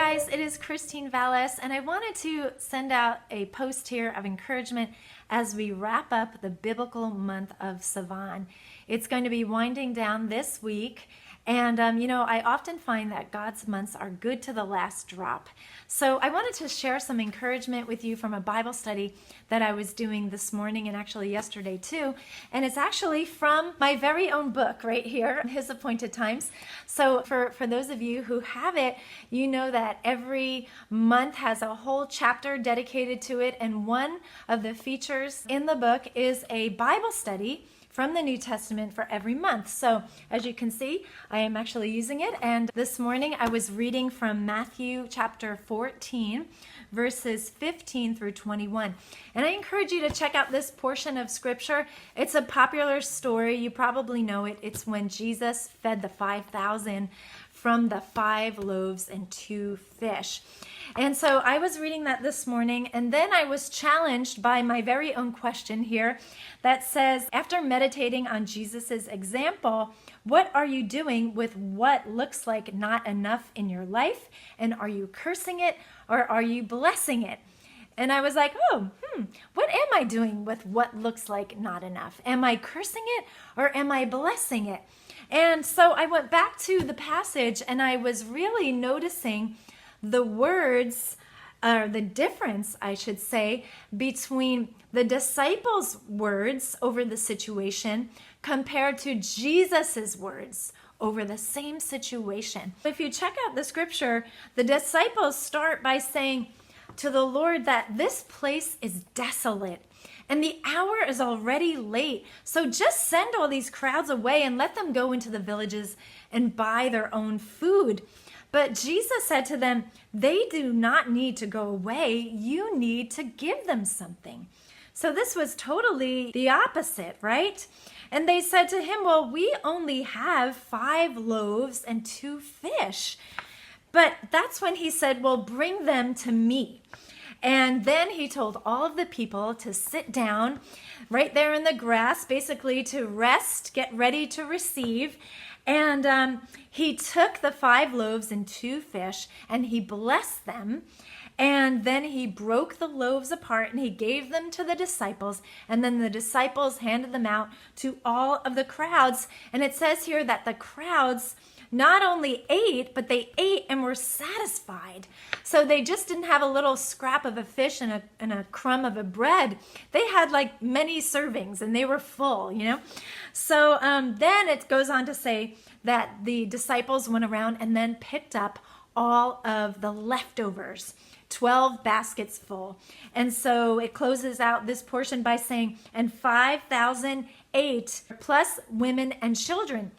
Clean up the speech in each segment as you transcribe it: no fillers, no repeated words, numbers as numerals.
guys, it is Christine Vales, and I wanted to send out a post here of encouragement as we wrap up the biblical month of Sivan. It's going to be winding down this week, and I often find that God's months are good to the last drop. So I wanted to share some encouragement with you from a Bible study that I was doing this morning and actually yesterday too. And it's actually from my very own book right here, HisAppointed Times. So for those of you who have it, you know that every month has a whole chapter dedicated to it. And one of the features in the book is a Bible study from the New Testament for every month. So as you can see, I am actually using it. And this morning I was reading from Matthew chapter 14, verses 15 through 21. And I encourage you to check out this portion of scripture. It's a popular story. You probably know it. It's when Jesus fed the 5,000 from the 5 loaves and 2 fish. And so I was reading that this morning, and then I was challenged by my very own question here that says, after meditating on Jesus's example, what are you doing with what looks like not enough in your life? And are you cursing it or are you blessing it? And I was like, what am I doing with what looks like not enough? Am I cursing it or am I blessing it? And so I went back to the passage and I was really noticing the words, or the difference, I should say, between the disciples' words over the situation compared to Jesus's words over the same situation. If you check out the scripture, the disciples start by saying to the Lord that this place is desolate and the hour is already late. So just send all these crowds away and let them go into the villages and buy their own food. But Jesus said to them, they do not need to go away. You need to give them something. So this was totally the opposite, right? And they said to him, well, we only have 5 loaves and 2 fish. But that's when he said, well, bring them to me. And then he told all of the people to sit down right there in the grass, basically to rest, get ready to receive. And he took the 5 loaves and 2 fish and he blessed them. And then he broke the loaves apart and he gave them to the disciples. And then the disciples handed them out to all of the crowds. And it says here that the crowds not only ate, but they ate and were satisfied. So they just didn't have a little scrap of a fish and a crumb of a bread. They had like many servings and they were full, So then it goes on to say that the disciples went around and then picked up all of the leftovers, 12 baskets full. And so it closes out this portion by saying, and 5,000 ate, plus women and children.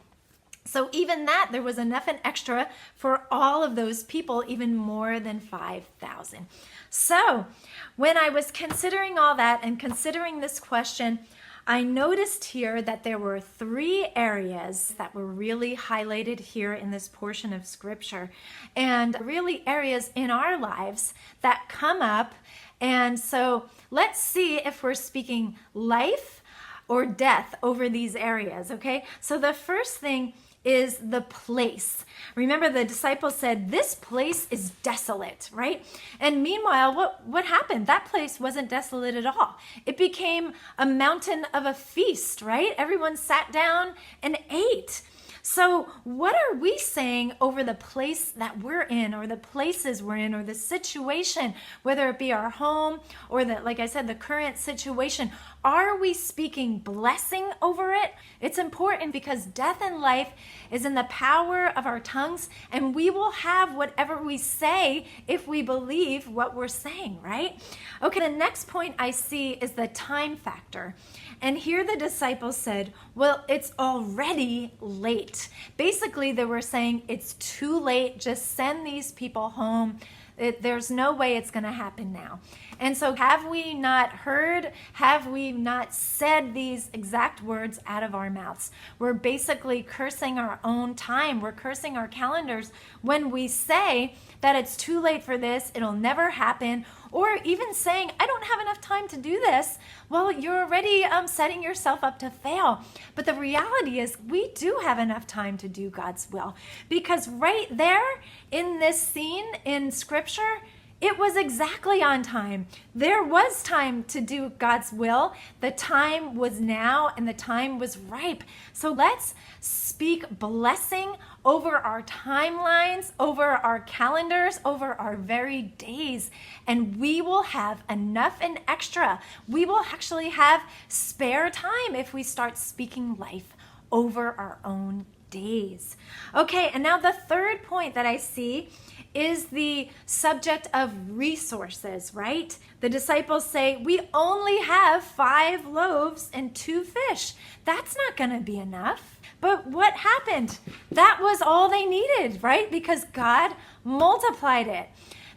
So even that, there was enough and extra for all of those people, even more than 5,000. So when I was considering all that and considering this question, I noticed here that there were 3 areas that were really highlighted here in this portion of scripture, and really areas in our lives that come up. And so let's see if we're speaking life or death over these areas, okay? So the first thing is the place. Remember, the disciples said, this place is desolate, right? And meanwhile, what happened? That place wasn't desolate at all. It became a mountain of a feast, right? Everyone sat down and ate. So what are we saying over the place that we're in, or the places we're in, or the situation, whether it be our home or like I said, the current situation? Are we speaking blessing over it? It's important because death and life is in the power of our tongues, and we will have whatever we say if we believe what we're saying, right? Okay, the next point I see is the time factor. And here the disciples said, well, it's already late. Basically, they were saying it's too late. Just send these people home. There's no way it's going to happen now. And so have we not heard, have we not said these exact words out of our mouths? We're basically cursing our own time. We're cursing our calendars when we say that it's too late for this, it'll never happen, or even saying, I don't have enough time to do this, well, you're already setting yourself up to fail. But the reality is we do have enough time to do God's will, because right there in this scene in Scripture, it was exactly on time. There was time to do God's will. The time was now, and the time was ripe. So let's speak blessing over our timelines, over our calendars, over our very days, and we will have enough and extra. We will actually have spare time if we start speaking life over our own days. Okay, and now the third point that I see is the subject of resources, right? The disciples say, we only have 5 loaves and 2 fish. That's not going to be enough. But what happened? That was all they needed, right? Because God multiplied it.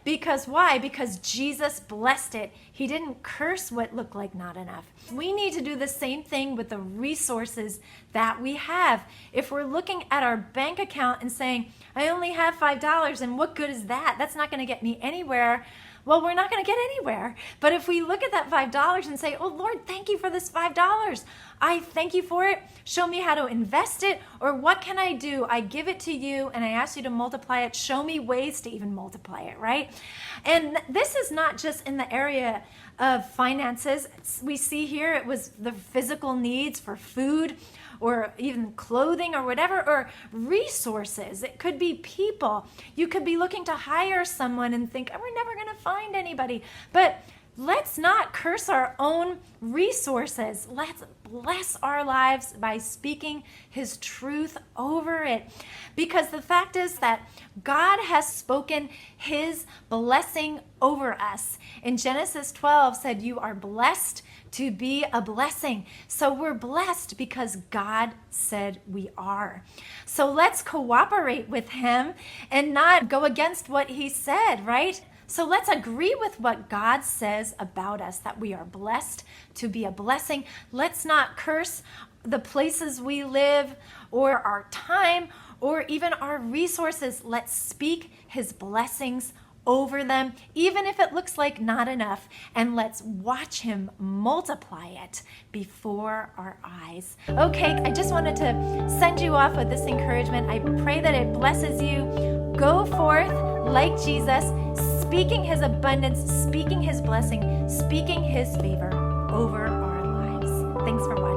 Because why? Because Jesus blessed it. He didn't curse what looked like not enough. We need to do the same thing with the resources that we have. If we're looking at our bank account and saying, I only have $5, and what good is that? That's not going to get me anywhere. Well, we're not going to get anywhere. But if we look at that $5 and say, oh, Lord, thank you for this $5. I thank you for it. Show me how to invest it, or what can I do? I give it to you and I ask you to multiply it. Show me ways to even multiply it, right? And this is not just in the area of finances. We see here it was the physical needs for food, or even clothing or whatever, or resources. It could be people. You could be looking to hire someone and think, oh, we're never going to find anybody. But let's not curse our own resources. Let's bless our lives by speaking His truth over it. Because the fact is that God has spoken His blessing over us. In Genesis 12 said, you are blessed to be a blessing. So we're blessed because God said we are. So let's cooperate with Him and not go against what He said, right? So let's agree with what God says about us, that we are blessed to be a blessing. Let's not curse the places we live or our time or even our resources. Let's speak His blessings over them, even if it looks like not enough, and let's watch Him multiply it before our eyes. Okay, I just wanted to send you off with this encouragement. I pray that it blesses you. Go forth like Jesus, speaking His abundance, speaking His blessing, speaking His favor over our lives. Thanks for watching.